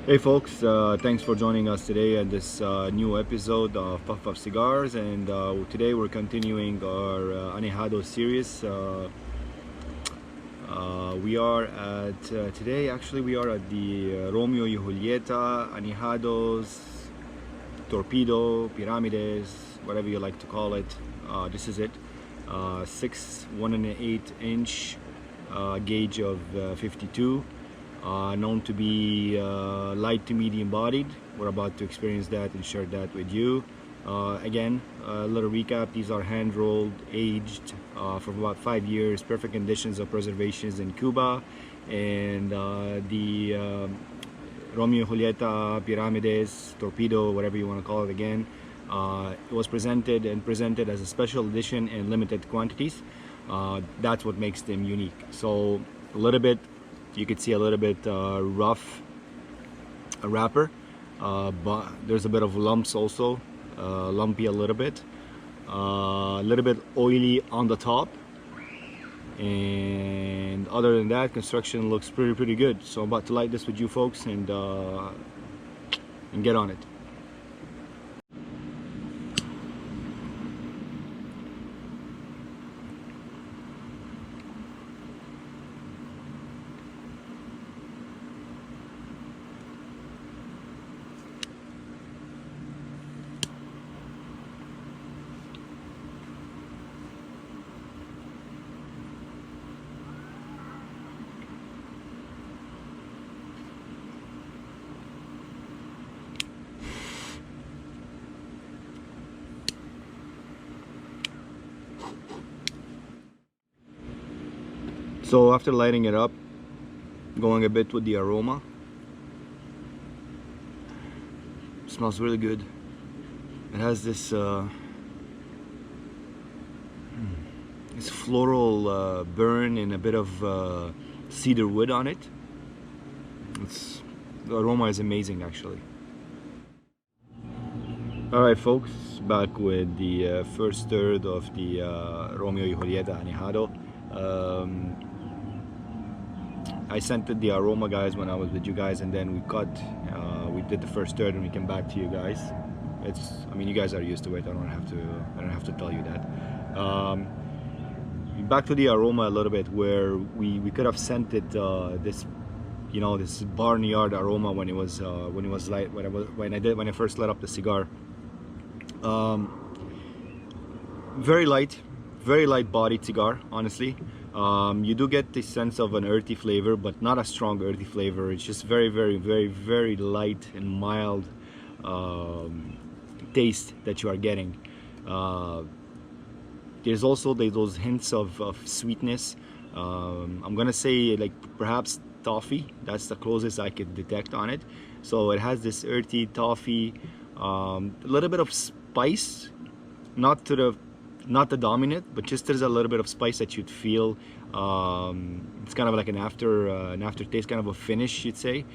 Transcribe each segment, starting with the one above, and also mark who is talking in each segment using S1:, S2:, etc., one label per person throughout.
S1: Hey folks, thanks for joining us today at this new episode of Puff Cigars, and today we're continuing our Añejados series. We are at today actually we are at the Romeo Y Julieta Añejados, Torpedo, Piramides, whatever you like to call it. This is it. 1 1/8 inch gauge of 52. Known to be light to medium bodied. We're about to experience that and share that with you. Again, a little recap: these are hand rolled, aged for about 5 years, perfect conditions of preservations in Cuba, and the Romeo Y Julieta Piramides, Torpedo, whatever you want to call it again. It was presented as a special edition in limited quantities. That's what makes them unique. So a little bit, you could see a little bit rough wrapper, but there's a bit of lumps also, lumpy a little bit oily on the top, and other than that, construction looks pretty good. So I'm about to light this with you folks and get on it. So after lighting it up, going a bit with the aroma, it smells really good. It has this this floral burn and a bit of cedar wood on it. The aroma is amazing actually. Alright folks, back with the first third of the Romeo Y Julieta Añejado. I scented the aroma, guys, when I was with you guys, and then we did the first third and we came back to you guys. I mean, you guys are used to it. I don't have to tell you that. Back to the aroma a little bit, where we could have scented this, you know, this barnyard aroma when it was light, when I first lit up the cigar. Very light bodied cigar, honestly. You do get the sense of an earthy flavor, but not a strong earthy flavor. It's just very light and mild taste that you are getting. There's also those hints of sweetness. I'm gonna say like perhaps toffee. That's the closest I could detect on it. So it has this earthy toffee, a little bit of spice, not the dominant, but just there's a little bit of spice that you'd feel. It's kind of like an aftertaste, kind of a finish, you'd say.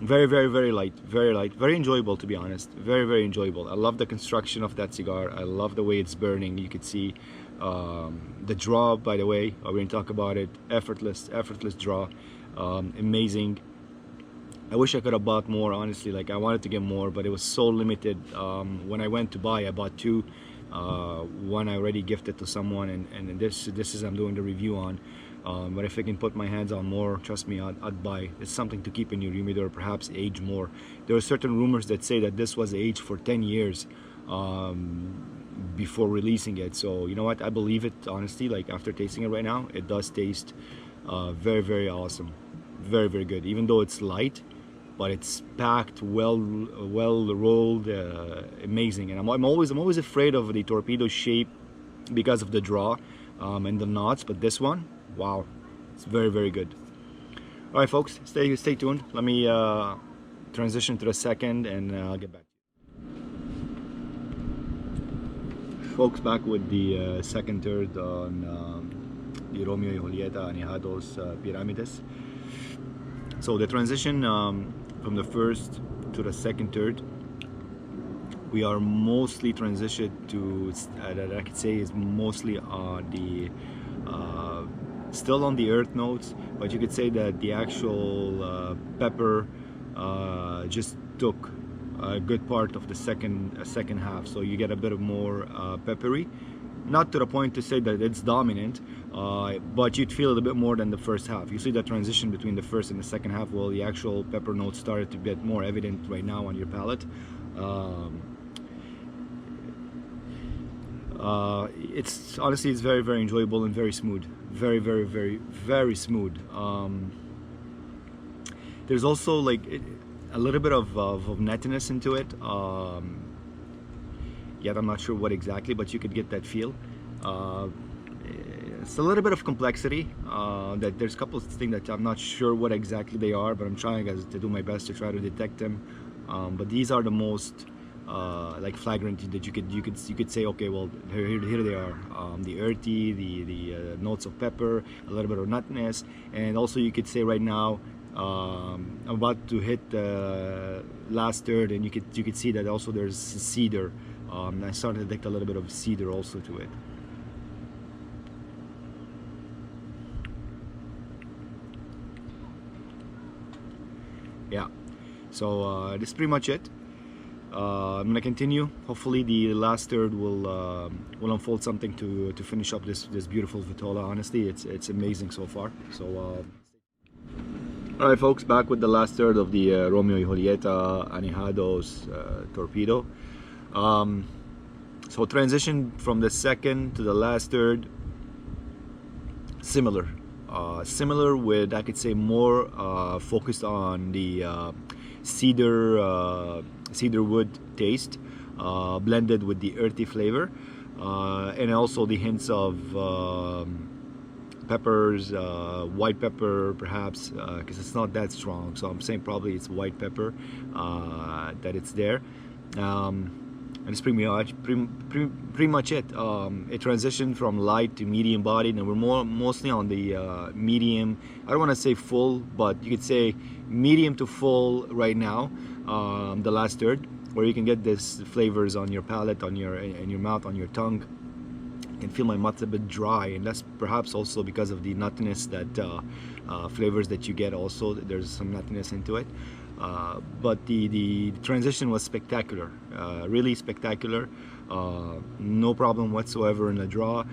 S1: Very light, very enjoyable, to be honest. Very enjoyable. I love the construction of that cigar. I love the way it's burning. You could see the draw, by the way. We're gonna talk about it. Effortless draw. Amazing. I wish I could have bought more, honestly. Like, I wanted to get more, but it was so limited. When I went to buy, I bought two. One I already gifted to someone, and this is I'm doing the review on. But if I can put my hands on more, trust me, I'd buy. It's something to keep in your humidor, perhaps age more. There are certain rumors that say that this was aged for 10 years before releasing it. So you know what? I believe it, honestly. Like, after tasting it right now, it does taste very awesome, very good. Even though it's light, but it's packed, well rolled, amazing. And I'm always afraid of the Torpedo shape because of the draw and the knots, but this one, wow, it's very good. All right, folks, stay tuned. Let me transition to the second, and I'll get back. Folks, back with the second third on the Romeo Y Julieta Añejados Piramides. So the transition from the first to the second third, we are mostly transitioned to, that I could say is mostly on the still on the earth notes, but you could say that the actual pepper just took a good part of the second half, so you get a bit of more peppery. Not to the point to say that it's dominant, but you'd feel it a bit more than the first half. You see that transition between the first and the second half. Well, the actual pepper notes started to get more evident right now on your palate. It's honestly, it's very, very enjoyable and very smooth. Very, very, very, very smooth. There's also like a little bit of nuttiness into it. Yet I'm not sure what exactly, but you could get that feel. It's a little bit of complexity. That there's a couple of things that I'm not sure what exactly they are, but I'm trying to do my best to try to detect them. But these are the most like flagrant that you could say, okay, well, here they are. The earthy, the notes of pepper, a little bit of nuttiness, and also you could say right now, I'm about to hit the last third, and you could see that also there's cedar. I started to detect a little bit of cedar also to it. Yeah, so this is pretty much it. I'm gonna continue. Hopefully the last third will unfold something to finish up this beautiful vitola. Honestly, it's amazing so far. So all right, folks, back with the last third of the Romeo Y Julieta Añejados Torpedo. So transition from the second to the last third, similar with, I could say, more focused on the cedar wood taste, blended with the earthy flavor, and also the hints of peppers, white pepper perhaps, because it's not that strong, so I'm saying probably it's white pepper that it's there. And it's pretty much it. It transitioned from light to medium bodied, and we're mostly on the medium. I don't want to say full, but you could say medium to full right now. The last third, where you can get this flavors on your palate, in your mouth, on your tongue. You can feel my mouth's a bit dry, and that's perhaps also because of the nuttiness that flavors that you get. Also, there's some nuttiness into it. But the transition was spectacular, really spectacular. No problem whatsoever in the draw.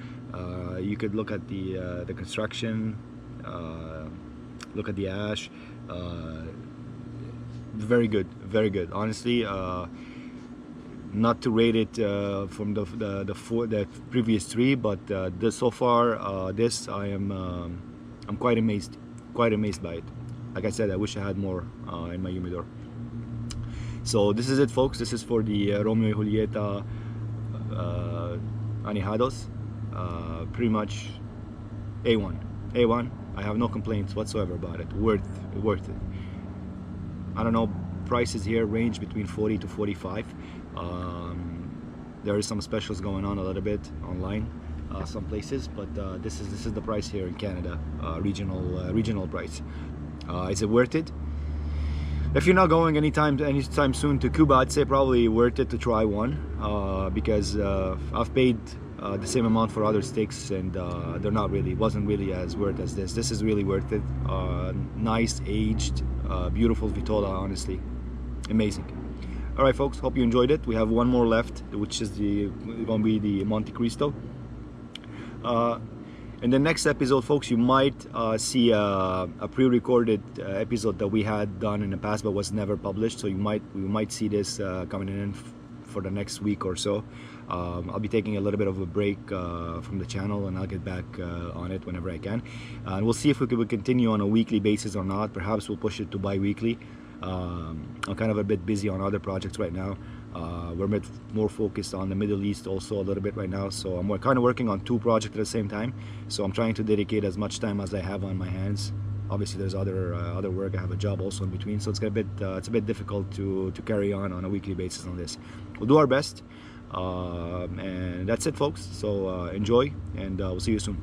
S1: You could look at the construction, look at the ash. Very good, very good. Honestly, not to rate it from the previous three, but this so far, this I'm quite amazed by it. Like I said, I wish I had more in my humidor. So this is it, folks. This is for the Romeo Y Julieta Añejados. Pretty much A1. I have no complaints whatsoever about it. Worth it. I don't know, prices here range between 40 to 45. There is some specials going on a little bit online, some places, but this is the price here in Canada, regional price. Is it worth it? If you're not going anytime soon to Cuba, I'd say probably worth it to try one, because I've paid the same amount for other steaks, and wasn't really as worth as this. This is really worth it. Nice aged, beautiful vitola, honestly, amazing. All right, folks, hope you enjoyed it. We have one more left, which is going to be the Monte Cristo. In the next episode, folks, you might see a pre-recorded episode that we had done in the past but was never published. So we might see this coming in for the next week or so. I'll be taking a little bit of a break from the channel, and I'll get back on it whenever I can. And we'll see if we can continue on a weekly basis or not. Perhaps we'll push it to bi-weekly. I'm kind of a bit busy on other projects right now. We're a bit more focused on the Middle East also a little bit right now, so I'm kind of working on 2 projects at the same time. So I'm trying to dedicate as much time as I have on my hands. Obviously there's other work. I have a job also in between, so it's a bit difficult to carry on a weekly basis on this. We'll do our best, and that's it, folks. So enjoy, and we'll see you soon.